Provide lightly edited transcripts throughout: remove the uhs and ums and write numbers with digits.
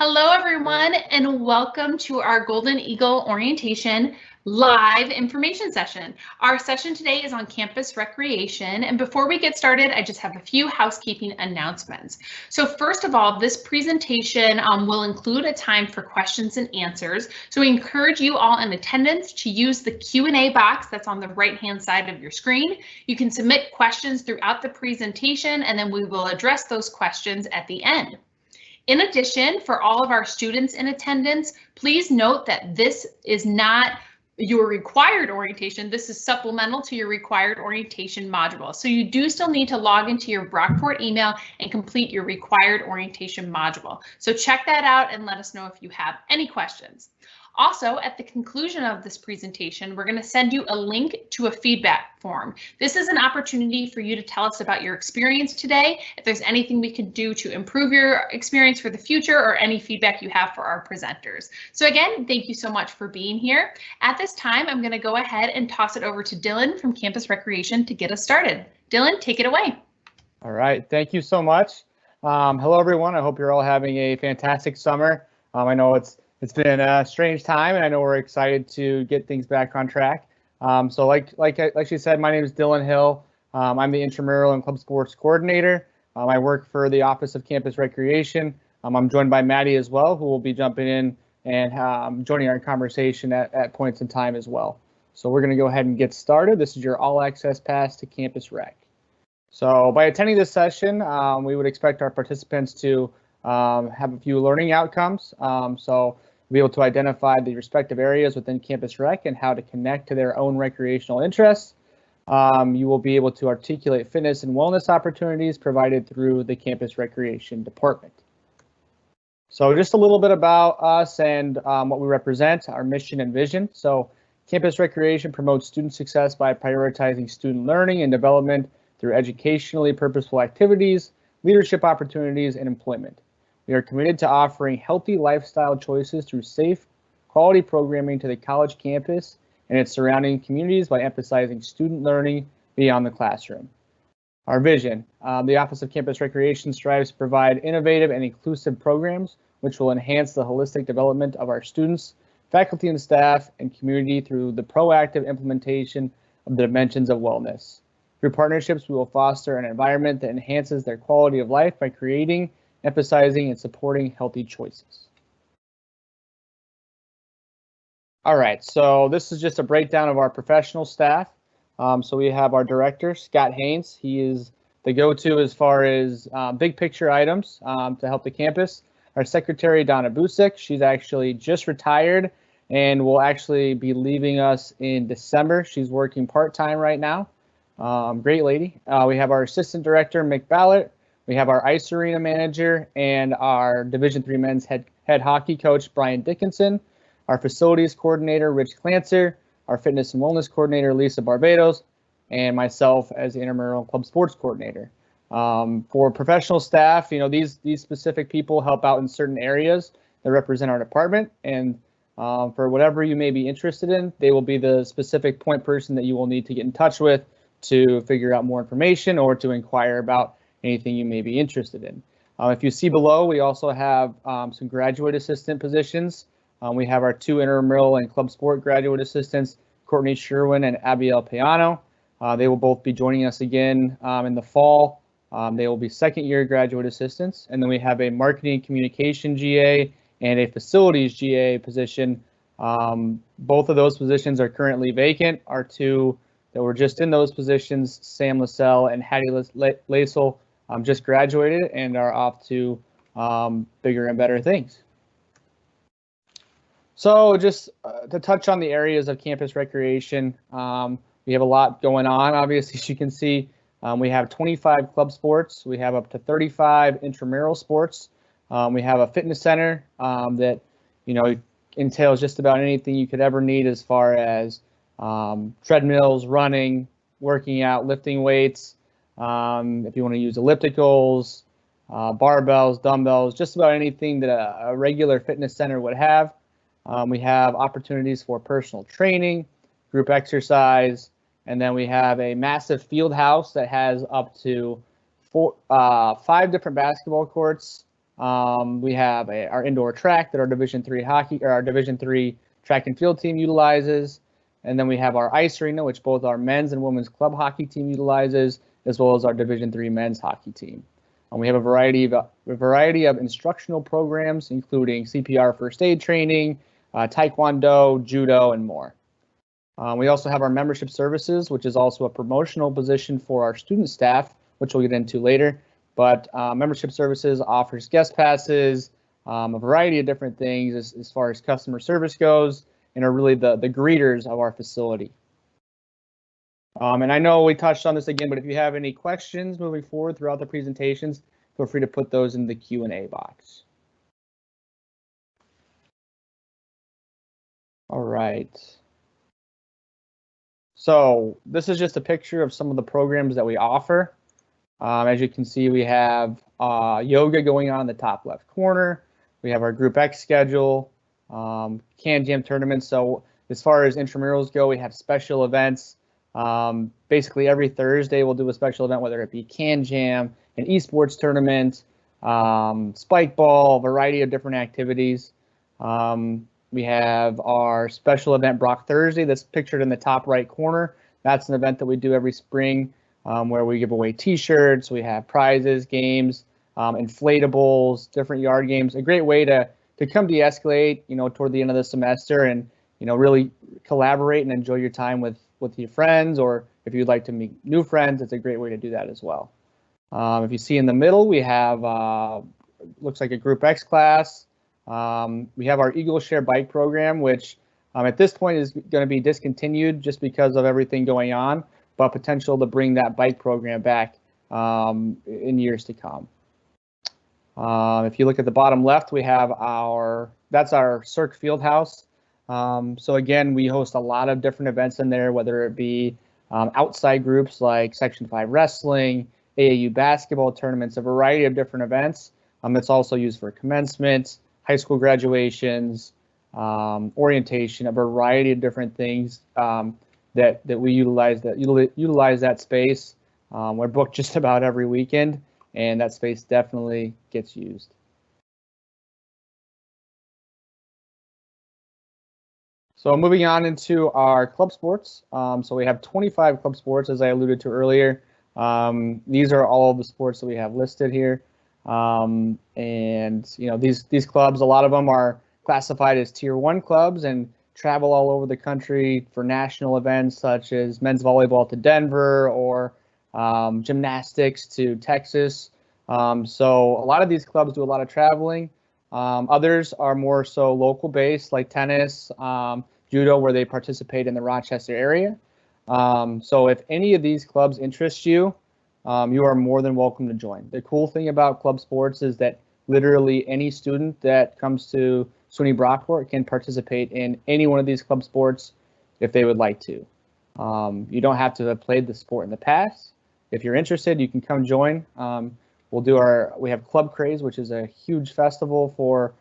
Hello, everyone, and welcome to our Golden Eagle Orientation live information session. Our session today is on campus recreation, and before we get started, I just have a few housekeeping announcements. So first of all, this presentation will include a time for questions and answers, so we encourage you all in attendance to use the Q&A box that's on the right-hand side of your screen. You can submit questions throughout the presentation, and then we will address those questions at the end. In addition, for all of our students in attendance, please note that this is not your required orientation. This is supplemental to your required orientation module. So you do still need to log into your Brockport email and complete your required orientation module. So check that out and let us know if you have any questions. Also, at the conclusion of this presentation, we're going to send you a link to a feedback form. This is an opportunity for you to tell us about your experience today, if there's anything we can do to improve your experience for the future, or any feedback you have for our presenters. So again, thank you so much for being here. At this time, I'm going to go ahead and toss it over to Dylan from Campus Recreation to get us started. Dylan, take it away. All right, thank you so much. Hello, everyone. I hope you're all having a fantastic summer. I know it's been a strange time, and I know we're excited to get things back on track. So like she said, my name is Dylan Hill. I'm the intramural and club sports coordinator. I work for the Office of Campus Recreation. I'm joined by Maddie as well, who will be jumping in and joining our conversation at points in time as well. So we're going to go ahead and get started. This is your all access pass to Campus Rec. So by attending this session, we would expect our participants to have a few learning outcomes. So be able to identify the respective areas within Campus Rec and how to connect to their own recreational interests. You will be able to articulate fitness and wellness opportunities provided through the Campus Recreation Department. So just a little bit about us and what we represent, our mission and vision. So Campus Recreation promotes student success by prioritizing student learning and development through educationally purposeful activities, leadership opportunities, and employment. We are committed to offering healthy lifestyle choices through safe, quality programming to the college campus and its surrounding communities by emphasizing student learning beyond the classroom. Our vision, the Office of Campus Recreation strives to provide innovative and inclusive programs which will enhance the holistic development of our students, faculty and staff, and community through the proactive implementation of the dimensions of wellness. Through partnerships, we will foster an environment that enhances their quality of life by creating, emphasizing, and supporting healthy choices. All right, so this is just a breakdown of our professional staff. So we have our director, Scott Haynes. He is the go-to as far as big picture items to help the campus. Our secretary, Donna Busek, she's actually just retired and will actually be leaving us in December. She's working part-time right now. Great lady. We have our assistant director, Mick Ballard. We have our ice arena manager and our Division III men's head hockey coach, Brian Dickinson, our facilities coordinator, Rich Clancer, our fitness and wellness coordinator, Lisa Barbados, and myself as the intramural club sports coordinator. For professional staff, these specific people help out in certain areas that represent our department, and for whatever you may be interested in, they will be the specific point person that you will need to get in touch with to figure out more information or to inquire about anything you may be interested in. If you see below, we also have some graduate assistant positions. We have our two intramural and club sport graduate assistants, Courtney Sherwin and Abiel Piano. They will both be joining us again in the fall. They will be second year graduate assistants. And then we have a marketing communication GA and a facilities GA position. Both of those positions are currently vacant. Our two that were just in those positions, Sam Lascelle and Hattie Lasel, just graduated and are off to bigger and better things. So just to touch on the areas of campus recreation, we have a lot going on. Obviously, as you can see, we have 25 club sports. We have up to 35 intramural sports. We have a fitness center that, entails just about anything you could ever need as far as treadmills, running, working out, lifting weights. If you want to use ellipticals, barbells, dumbbells, just about anything that a regular fitness center would have. We have opportunities for personal training, group exercise, and then we have a massive field house that has up to 5 different basketball courts, We have our indoor track that our Division III hockey or our Division III track and field team utilizes. And then we have our ice arena, which both our men's and women's club hockey team utilizes, as well as our Division III men's hockey team. We have a variety of instructional programs, including CPR first aid training, Taekwondo, Judo, and more. We also have our membership services, which is also a promotional position for our student staff, which we'll get into later. But membership services offers guest passes, a variety of different things as far as customer service goes, and are really the greeters of our facility. And I know we touched on this again, but if you have any questions moving forward throughout the presentations, feel free to put those in the Q&A box. All right. So this is just a picture of some of the programs that we offer. As you can see, we have yoga going on in the top left corner. We have our Group X schedule, Can Jam tournaments. So as far as intramurals go, we have special events. Basically every Thursday we'll do a special event, whether it be Can Jam, an esports tournament, spike ball, a variety of different activities. We have our special event Brock Thursday that's pictured in the top right corner. That's an event that we do every spring where we give away t-shirts, we have prizes, games, inflatables, different yard games. A great way to come de-escalate, toward the end of the semester and, really collaborate and enjoy your time with your friends, or if you'd like to meet new friends, it's a great way to do that as well. If you see in the middle, we have, looks like a Group X class. We have our Eagle Share bike program, which at this point is going to be discontinued just because of everything going on, but potential to bring that bike program back in years to come. If you look at the bottom left, we have that's our Cirque Fieldhouse. So again, we host a lot of different events in there, whether it be outside groups like Section 5 wrestling, AAU basketball tournaments, a variety of different events. It's also used for commencement, high school graduations, orientation, a variety of different things that we utilize that space. We're booked just about every weekend, and that space definitely gets used. So moving on into our club sports. So we have 25 club sports, as I alluded to earlier. These are all of the sports that we have listed here. And these clubs, a lot of them are classified as Tier 1 clubs and travel all over the country for national events such as men's volleyball to Denver or gymnastics to Texas. So a lot of these clubs do a lot of traveling. Others are more so local based, like tennis, judo, where they participate in the Rochester area. So if any of these clubs interest you, you are more than welcome to join. The cool thing about club sports is that literally any student that comes to SUNY Brockport can participate in any one of these club sports if they would like to. You don't have to have played the sport in the past. If you're interested, you can come join. We have Club Craze, which is a huge festival for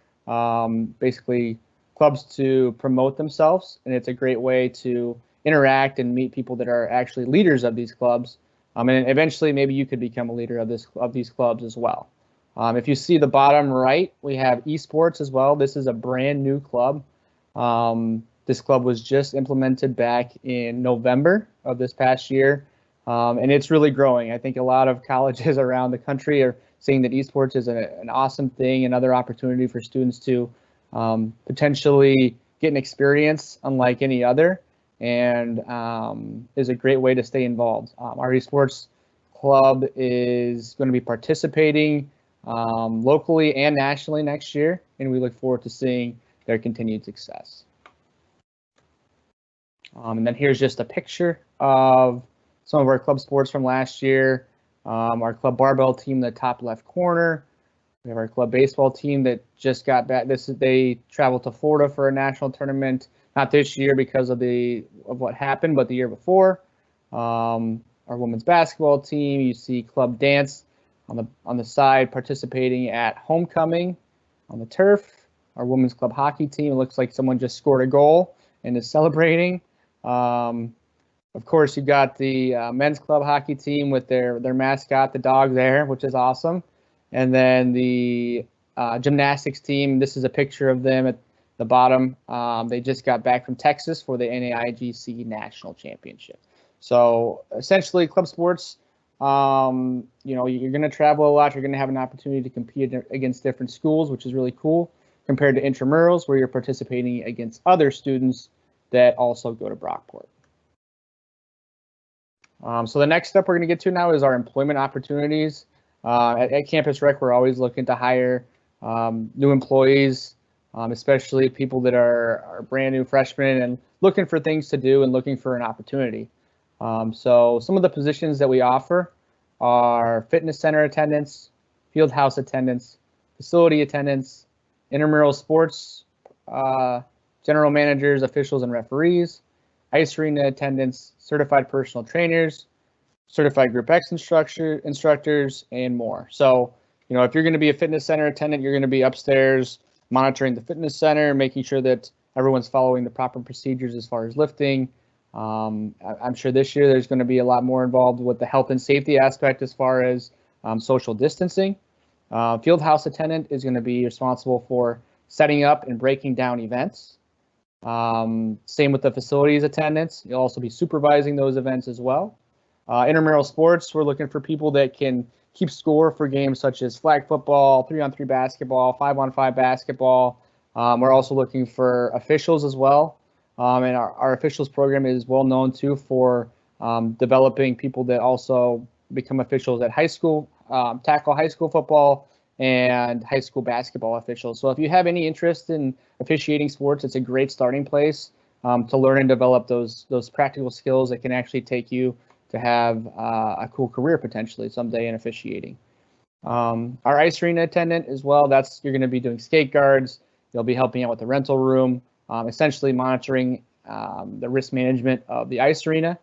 basically clubs to promote themselves, and it's a great way to interact and meet people that are actually leaders of these clubs. And eventually, maybe you could become a leader of these clubs as well. If you see the bottom right, we have esports as well. This is a brand new club. This club was just implemented back in November of this past year, and it's really growing. I think a lot of colleges around the country are seeing that esports is an awesome thing, another opportunity for students to potentially get an experience unlike any other, and is a great way to stay involved. Our esports club is going to be participating locally and nationally next year, and we look forward to seeing their continued success. And then here's just a picture of some of our club sports from last year. Our club barbell team in the top left corner. We have our club baseball team that just got back. They traveled to Florida for a national tournament, not this year because of what happened, but the year before. Our women's basketball team, you see club dance on the side participating at homecoming on the turf. Our women's club hockey team, it looks like someone just scored a goal and is celebrating. Of course, you've got the men's club hockey team with their mascot, the dog there, which is awesome. And then the gymnastics team. This is a picture of them at the bottom. They just got back from Texas for the NAIGC National Championship. So essentially, club sports, you know, you're going to travel a lot. You're going to have an opportunity to compete against different schools, which is really cool, compared to intramurals, where you're participating against other students that also go to Brockport. So the next step we're going to get to now is our employment opportunities. At Campus Rec, we're always looking to hire new employees, especially people that are brand new freshmen and looking for things to do and looking for an opportunity. So some of the positions that we offer are fitness center attendants, field house attendants, facility attendants, intramural sports, general managers, officials, and referees, ice arena attendants, certified personal trainers, certified group X instructors, and more. So, you know, if you're going to be a fitness center attendant, you're going to be upstairs monitoring the fitness center, making sure that everyone's following the proper procedures as far as lifting. I'm sure this year there's going to be a lot more involved with the health and safety aspect as far as social distancing. Field house attendant is going to be responsible for setting up and breaking down events. Same with the facilities attendants. You'll also be supervising those events as well. Intramural sports, we're looking for people that can keep score for games such as flag football, 3-on-3 basketball, 5-on-5 basketball. We're also looking for officials as well. And our officials program is well known too for developing people that also become officials at high school, tackle high school football and high school basketball officials. So if you have any interest in officiating sports, it's a great starting place to learn and develop those practical skills that can actually take you to have a cool career potentially someday in officiating. Our ice arena attendant as well, you're going to be doing skate guards. You'll be helping out with the rental room, essentially monitoring the risk management of the ice arena.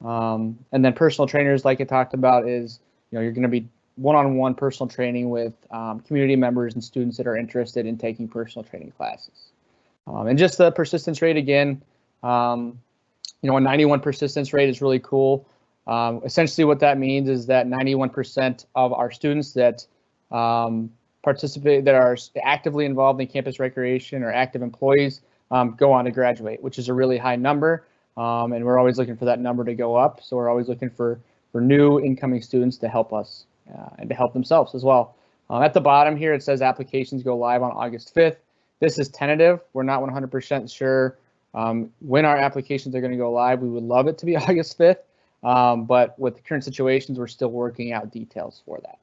And then personal trainers, like I talked about, is, you know, you're going to be one-on-one personal training with community members and students that are interested in taking personal training classes. And just the persistence rate again, you know, a 91 persistence rate is really cool. Essentially what that means is that 91% of our students that participate, that are actively involved in campus recreation or active employees, go on to graduate, which is a really high number. And we're always looking for that number to go up. So we're always looking for new incoming students to help us and to help themselves as well. At the bottom here, it says applications go live on August 5th. This is tentative. We're not 100% sure when our applications are going to go live. We would love it to be August 5th, but with the current situations, we're still working out details for that.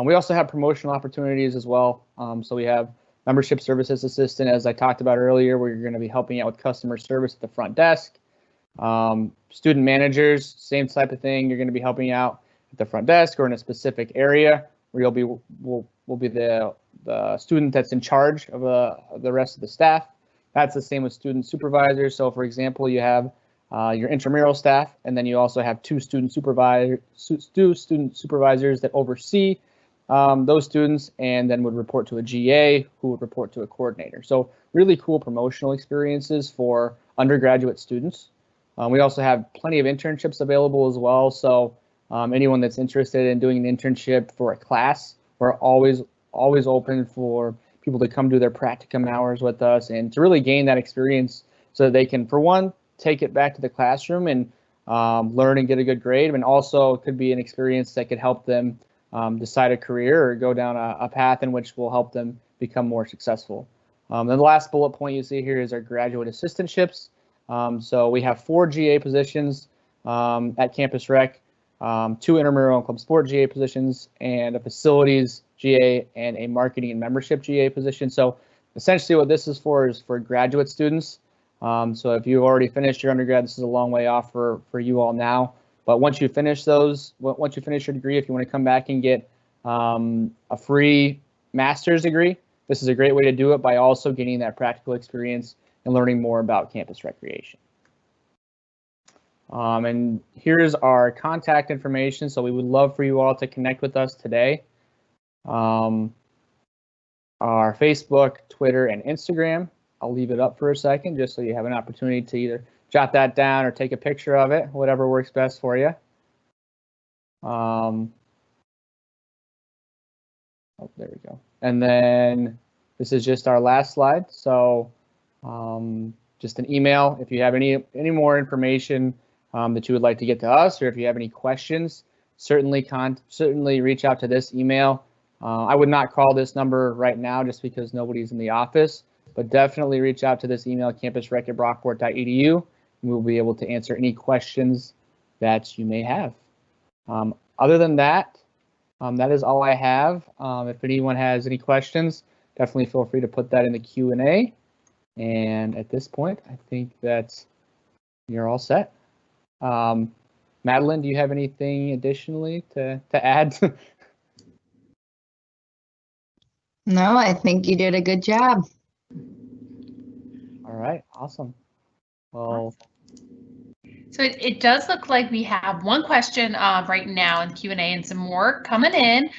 We also have promotional opportunities as well. So we have membership services assistant, as I talked about earlier, where you're going to be helping out with customer service at the front desk. Student managers, same type of thing. You're going to be helping out at the front desk or in a specific area where will be the student that's in charge of the rest of the staff. That's the same with student supervisors. So for example, you have your intramural staff, and then you also have two student supervisors that oversee those students and then would report to a GA who would report to a coordinator. So really cool promotional experiences for undergraduate students. We also have plenty of internships available as well. So anyone that's interested in doing an internship for a class, we're always open for people to come do their practicum hours with us and to really gain that experience so that they can, for one, take it back to the classroom and learn and get a good grade. And also it could be an experience that could help them decide a career or go down a path in which will help them become more successful. And the last bullet point you see here is our graduate assistantships. So we have 4 GA positions at Campus Rec, 2 intramural and club sport GA positions, and a facilities GA and a marketing and membership GA position. So essentially what this is for graduate students. So if you already finished your undergrad, this is a long way off for you all now. But once you finish your degree, if you want to come back and get a free master's degree, this is a great way to do it by also getting that practical experience and learning more about campus recreation. And here's our contact information. So we would love for you all to connect with us today. Our Facebook, Twitter, and Instagram. I'll leave it up for a second just so you have an opportunity to either jot that down or take a picture of it, whatever works best for you. Oh, there we go. And then this is just our last slide. So just an email. If you have any more information that you would like to get to us, or if you have any questions, certainly reach out to this email. I would not call this number right now just because nobody's in the office, but definitely reach out to this email, campusrec@brockport.edu, and we'll be able to answer any questions that you may have. Other than that, that is all I have. If anyone has any questions, definitely feel free to put that in the Q&A. And at this point, I think that you're all set. Madeline, do you have anything additionally to add? No, I think you did a good job. All right, awesome. Well, so it does look like we have one question right now in Q&A and some more coming in.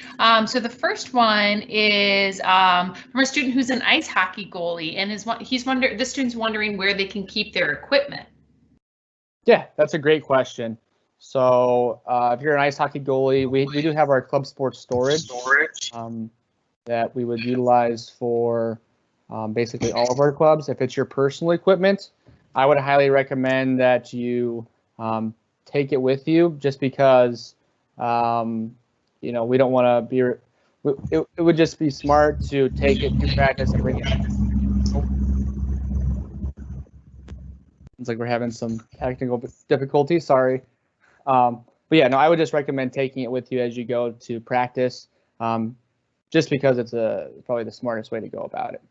So the first one is from a student who's an ice hockey goalie, and the student's wondering where they can keep their equipment. Yeah, that's a great question. So if you're an ice hockey goalie, we do have our club sports storage that we would utilize for basically all of our clubs. If it's your personal equipment, I would highly recommend that you take it with you, just because we don't want to be. It would just be smart to take it to practice and bring it. It's like we're having some technical difficulties. Sorry, but yeah, no, I would just recommend taking it with you as you go to practice, just because it's probably the smartest way to go about it.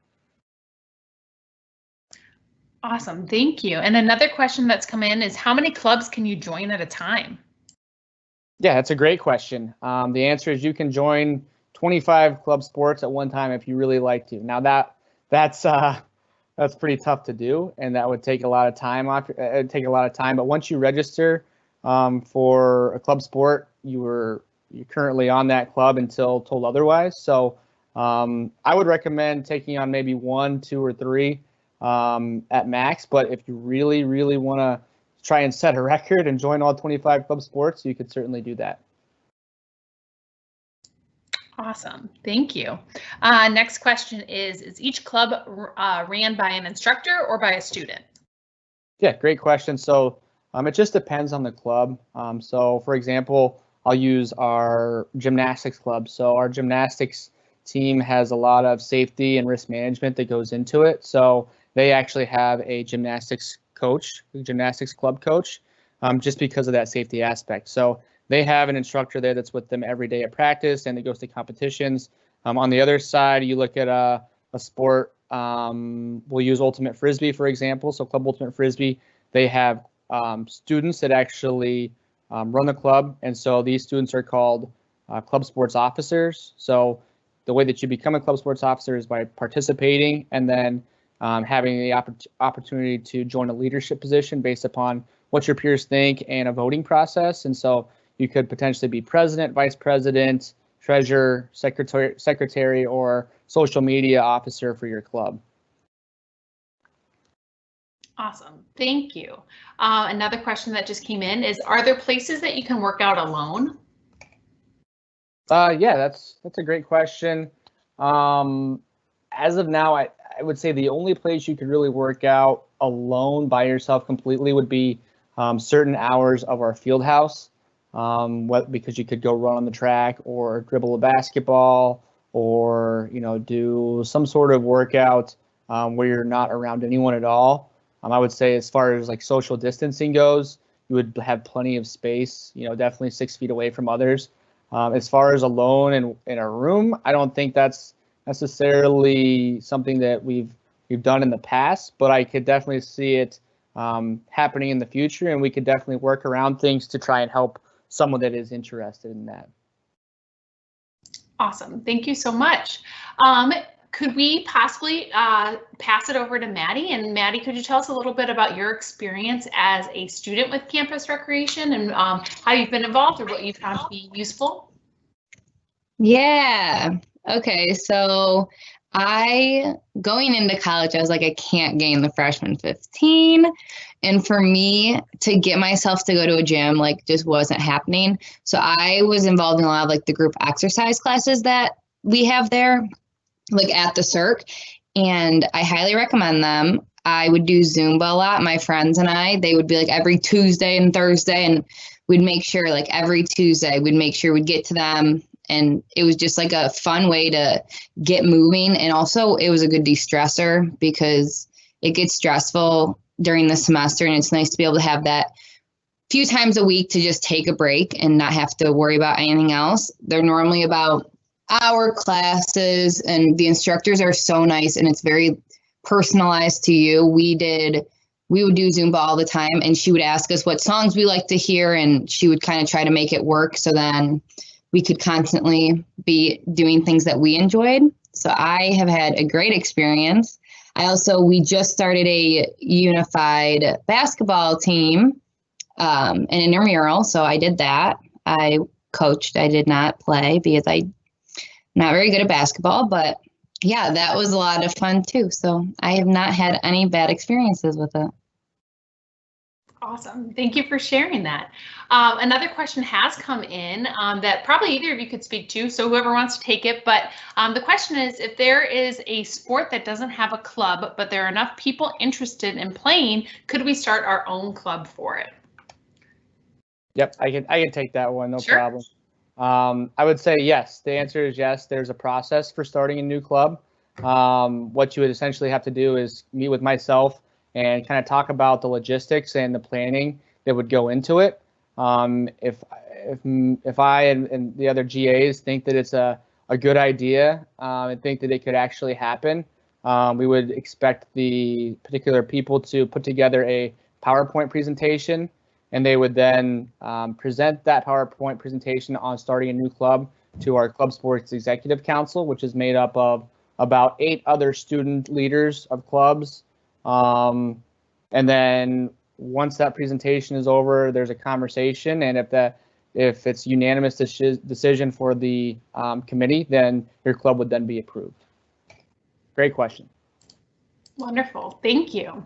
Awesome, thank you. And another question that's come in is, how many clubs can you join at a time? Yeah, that's a great question. The answer is you can join 25 club sports at one time if you really like to. Now that's pretty tough to do, and that would take a lot of time off. It'd take a lot of time, but once you register for a club sport, you're currently on that club until told otherwise. So I would recommend taking on maybe 1, 2, or 3 at max. But if you really, really want to try and set a record and join all 25 club sports, you could certainly do that. Awesome, thank you. Next question is each club ran by an instructor or by a student? Yeah, great question. So it just depends on the club. So for example, I'll use our gymnastics club. So our gymnastics team has a lot of safety and risk management that goes into it. So they actually have a gymnastics coach, a gymnastics club coach, just because of that safety aspect. So they have an instructor there that's with them every day at practice, and it goes to competitions. On the other side, you look at a sport, we'll use Ultimate Frisbee, for example. So Club Ultimate Frisbee, they have students that actually run the club. And so these students are called club sports officers. So the way that you become a club sports officer is by participating and then having the opportunity to join a leadership position based upon what your peers think and a voting process. And so you could potentially be president, vice president, treasurer, secretary, or social media officer for your club. Awesome, thank you. Another question that just came in is, are there places that you can work out alone? Yeah, that's a great question. As of now, I would say the only place you could really work out alone by yourself completely would be certain hours of our field house, because you could go run on the track or dribble a basketball or do some sort of workout where you're not around anyone at all. I would say as far as like social distancing goes, you would have plenty of space, definitely 6 feet away from others. As far as alone in a room, I don't think that's necessarily something that we've done in the past, but I could definitely see it happening in the future, and we could definitely work around things to try and help someone that is interested in that. Awesome, thank you so much. Could we possibly pass it over to Maddie? And Maddie, could you tell us a little bit about your experience as a student with Campus Recreation and how you've been involved or what you found to be useful? Yeah. Okay. So going into college, I was like, I can't gain the freshman 15. And for me to get myself to go to a gym, like, just wasn't happening. So I was involved in a lot of like the group exercise classes that we have there, like at the Cirque, and I highly recommend them. I would do Zumba a lot. My friends and I, they would be like every Tuesday and Thursday, and we'd make sure like every Tuesday we'd make sure we'd get to them. And it was just like a fun way to get moving. And also it was a good de-stressor because it gets stressful during the semester, and it's nice to be able to have that few times a week to just take a break and not have to worry about anything else. They're normally about hour classes, and the instructors are so nice, and it's very personalized to you. We would do Zumba all the time, and she would ask us what songs we like to hear, and she would kind of try to make it work so then we could constantly be doing things that we enjoyed. So I have had a great experience. We just started a unified basketball team, an intramural. So I did that. I coached. I did not play because I'm not very good at basketball, but yeah, that was a lot of fun too. So I have not had any bad experiences with it. Awesome. Thank you for sharing that. Another question has come in that probably either of you could speak to, so whoever wants to take it. But the question is, if there is a sport that doesn't have a club, but there are enough people interested in playing, could we start our own club for it? Yep, I can take that one, no Sure. problem. I would say yes. The answer is yes. There's a process for starting a new club. What you would essentially have to do is meet with myself and kind of talk about the logistics and the planning that would go into it. If I and the other GAs think that it's a good idea and think that it could actually happen, we would expect the particular people to put together a PowerPoint presentation, and they would then present that PowerPoint presentation on starting a new club to our Club Sports Executive Council, which is made up of about 8 other student leaders of clubs. And then once that presentation is over, there's a conversation, and if it's unanimous decision for the committee, then your club would then be approved. Great question. Wonderful. Thank you.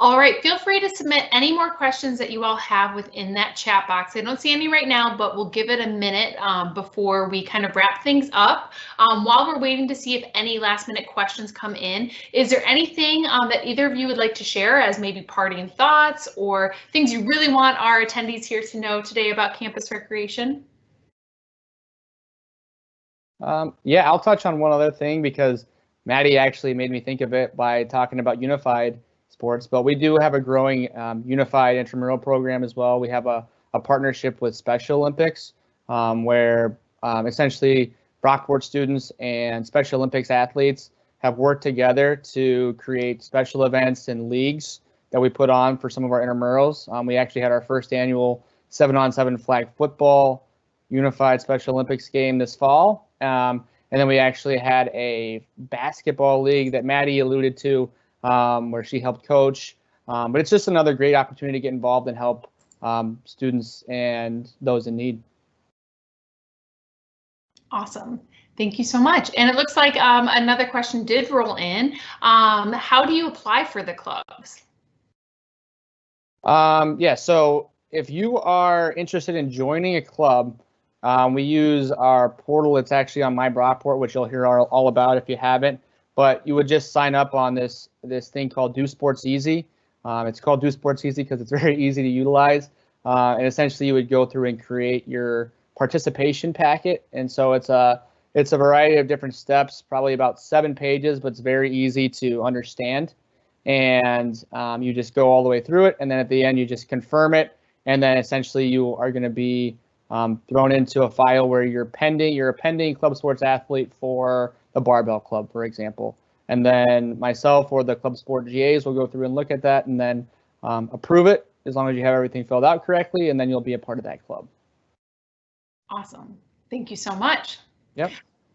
All right, feel free to submit any more questions that you all have within that chat box. I don't see any right now, but we'll give it a minute before we kind of wrap things up. While we're waiting to see if any last minute questions come in, is there anything that either of you would like to share as maybe parting thoughts or things you really want our attendees here to know today about campus recreation? Yeah, I'll touch on one other thing because Maddie actually made me think of it by talking about unified sports, but we do have a growing unified intramural program as well. We have a partnership with Special Olympics where essentially Brockport students and Special Olympics athletes have worked together to create special events and leagues that we put on for some of our intramurals. We actually had our first annual 7-on-7 flag football unified Special Olympics game this fall. And then we actually had a basketball league that Maddie alluded to where she helped coach. But it's just another great opportunity to get involved and help students and those in need. Awesome. Thank you so much. And it looks like another question did roll in. How do you apply for the clubs? Yeah, so if you are interested in joining a club, we use our portal. It's actually on My Brockport, which you'll hear all about if you haven't. But you would just sign up on this thing called Do Sports Easy. It's called Do Sports Easy because it's very easy to utilize. And essentially, you would go through and create your participation packet. And so it's a variety of different steps, probably about 7 pages, but it's very easy to understand. And you just go all the way through it, and then at the end you just confirm it, and then essentially you are going to be thrown into a file where you're a pending club sports athlete for the Barbell Club, for example. And then myself or the club sport GAs will go through and look at that and then approve it as long as you have everything filled out correctly, and then you'll be a part of that club. Awesome. Thank you so much. Yep.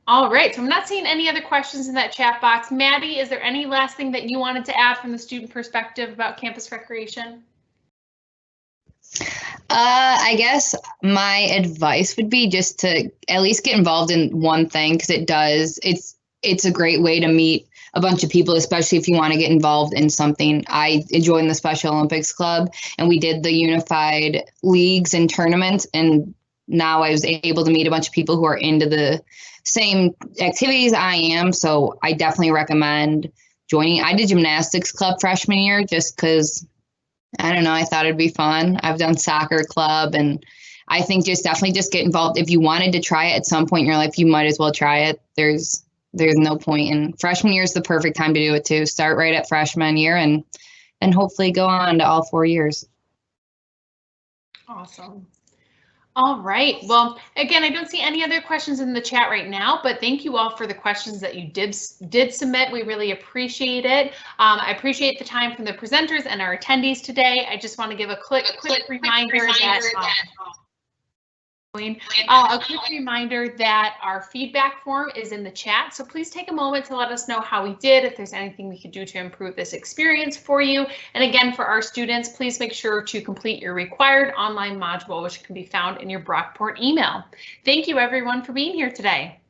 All right, so I'm not seeing any other questions in that chat box. Maddie, is there any last thing that you wanted to add from the student perspective about campus recreation? I guess my advice would be just to at least get involved in one thing, because it's a great way to meet a bunch of people, especially if you want to get involved in something. I joined the Special Olympics Club, and we did the unified leagues and tournaments, and now I was able to meet a bunch of people who are into the same activities I am. So I definitely recommend joining. I did gymnastics club freshman year just because, I don't know, I thought it'd be fun. I've done soccer club, and I think definitely get involved. If you wanted to try it at some point in your life, you might as well try it. There's no point. And freshman year is the perfect time to do it too. Start right at freshman year and hopefully go on to all 4 years. Awesome. All right. Well, again, I don't see any other questions in the chat right now, but thank you all for the questions that you did submit. We really appreciate it. I appreciate the time from the presenters and our attendees today. I just want to give a quick reminder that our feedback form is in the chat. So please take a moment to let us know how we did, if there's anything we could do to improve this experience for you. And again, for our students, please make sure to complete your required online module, which can be found in your Brockport email. Thank you everyone for being here today.